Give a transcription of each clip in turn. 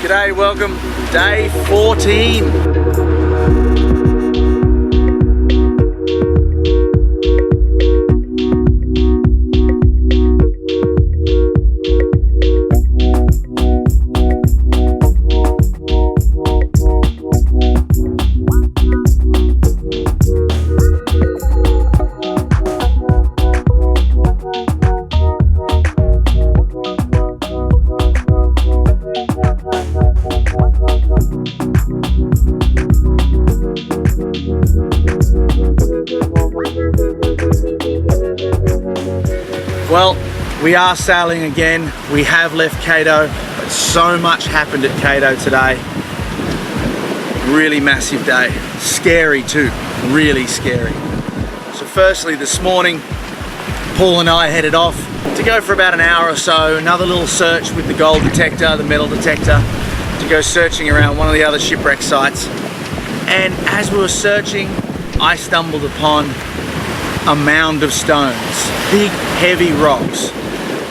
G'day, welcome, day 14. Well, we are sailing again. We have left Cato, but so much happened at Cato today. Really massive day. Scary too, really scary. So firstly, this morning, Paul and I headed off to go for about an hour or so, another little search with the gold detector, the metal detector, to go searching around one of the other shipwreck sites. And as we were searching, I stumbled upon a mound of stones, big heavy rocks.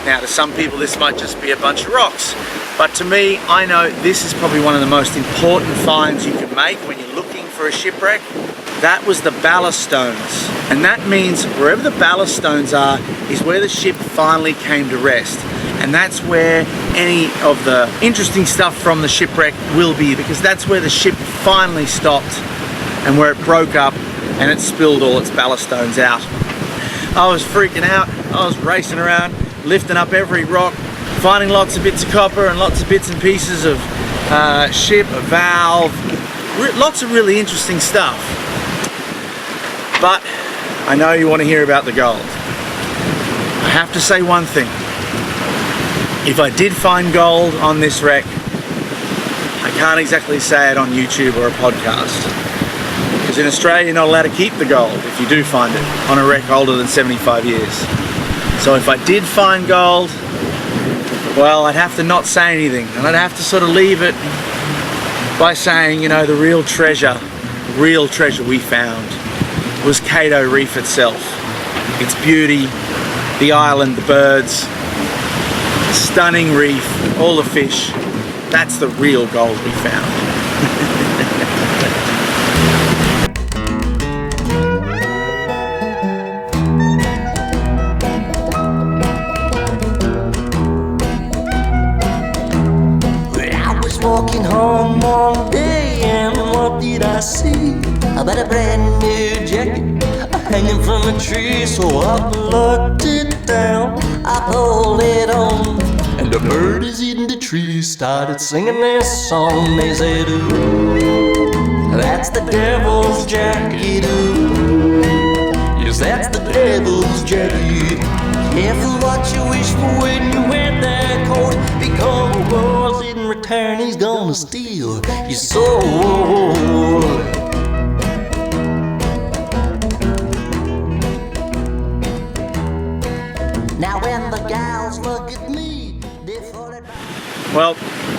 Now to some people this might just be a bunch of rocks, but to me, I know this is probably one of the most important finds you can make when you're looking for a shipwreck. That was the ballast stones, and that means wherever the ballast stones are is where the ship finally came to rest, and that's where any of the interesting stuff from the shipwreck will be, because that's where the ship finally stopped and where it broke up and it spilled all its ballast stones out. I was freaking out. I was racing around, lifting up every rock, finding lots of bits of copper and lots of bits and pieces of ship, a valve, lots of really interesting stuff. But I know you want to hear about the gold. I have to say one thing. If I did find gold on this wreck, I can't exactly say it on YouTube or a podcast. Because in Australia you're not allowed to keep the gold if you do find it on a wreck older than 75 years. So if I did find gold, well, I'd have to not say anything, and I'd have to sort of leave it by saying, you know, the real treasure we found was Cato Reef itself. Its beauty, the island, the birds, stunning reef, all the fish. That's the real gold we found. Walking home one day, and what did I see? About a brand new jacket hanging from a tree. So I plucked it down, I pulled it on, and the bird is eating the tree started singing this song. They said, ooh, that's the devil's jacket, ooh. Yes, that's the devil's jacket. Careful what you wish for when you wear that coat, because in return he's gonna steal your soul. Now when the gals look at me, they thought it. Well,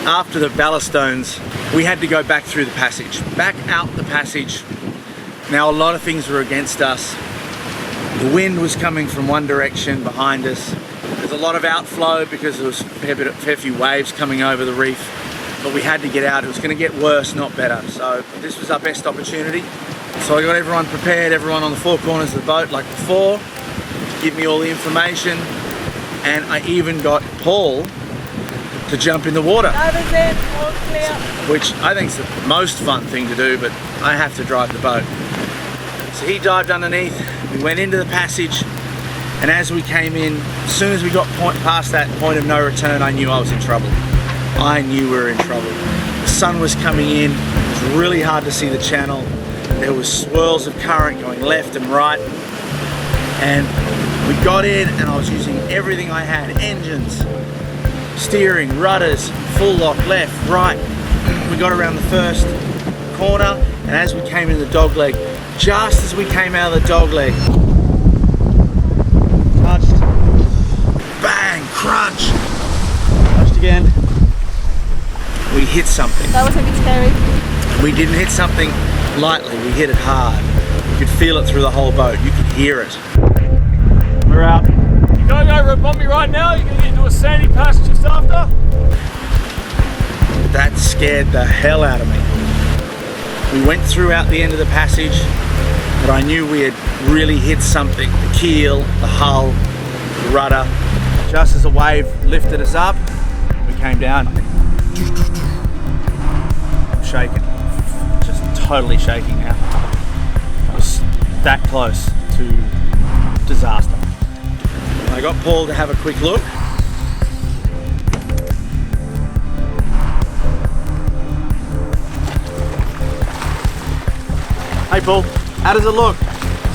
after the ballast stones, we had to go back through the passage, back out the passage. Now a lot of things were against us. The wind was coming from one direction behind us. There's a lot of outflow because there was a fair few waves coming over the reef, but we had to get out. It was going to get worse, not better. So this was our best opportunity. So I got everyone prepared, everyone on the four corners of the boat like before, to give me all the information, and I even got Paul to jump in the water, which I think is the most fun thing to do, but I have to drive the boat. So he dived underneath, we went into the passage, and as we came in, as soon as we got past that point of no return, I knew I was in trouble. I knew we were in trouble. The sun was coming in, it was really hard to see the channel. There was swirls of current going left and right. And we got in, and I was using everything I had, engines, steering, rudders, full lock, left, right. We got around the first corner, and as we came into the dogleg, just as we came out of the dogleg, touched, bang, crunch, touched again, we hit something. That was a bit scary. We didn't hit something lightly, we hit it hard. You could feel it through the whole boat, you could hear it. We're out. You're going over a bumpy right now, you're going to get into a sandy patch just after. that scared the hell out of me. We went throughout the end of the passage, but I knew we had really hit something. The keel, the hull, the rudder. Just as a wave lifted us up, we came down. I'm shaking, just totally shaking now. I was that close to disaster. I got Paul to have a quick look. Hey Paul, how does it look?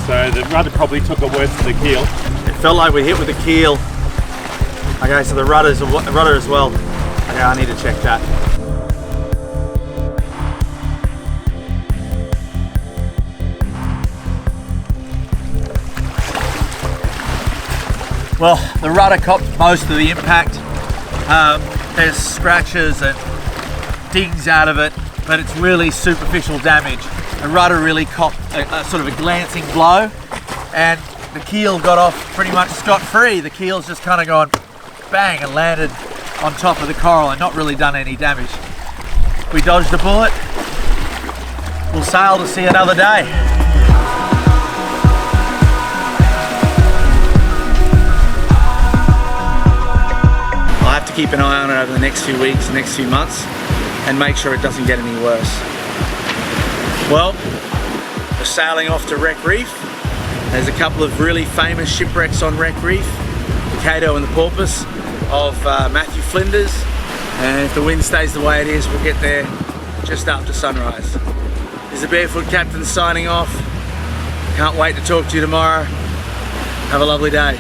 So the rudder probably took it worse than the keel. It felt like we hit with the keel. Okay, so the rudder as well. Okay, I need to check that. Well, the rudder copped most of the impact. There's scratches and dings out of it, but it's really superficial damage. The rudder really copped a sort of a glancing blow, and the keel got off pretty much scot-free. The keel's just kind of gone bang and landed on top of the coral and not really done any damage. We dodged a bullet. We'll sail to see another day. I'll have to keep an eye on it over the next few weeks, next few months, and make sure it doesn't get any worse. Well, we're sailing off to Wreck Reef. There's a couple of really famous shipwrecks on Wreck Reef, the Cato and the Porpoise of Matthew Flinders, and if the wind stays the way it is, we'll get there just after sunrise. This is the Barefoot Captain signing off. Can't wait to talk to you tomorrow. Have a lovely day.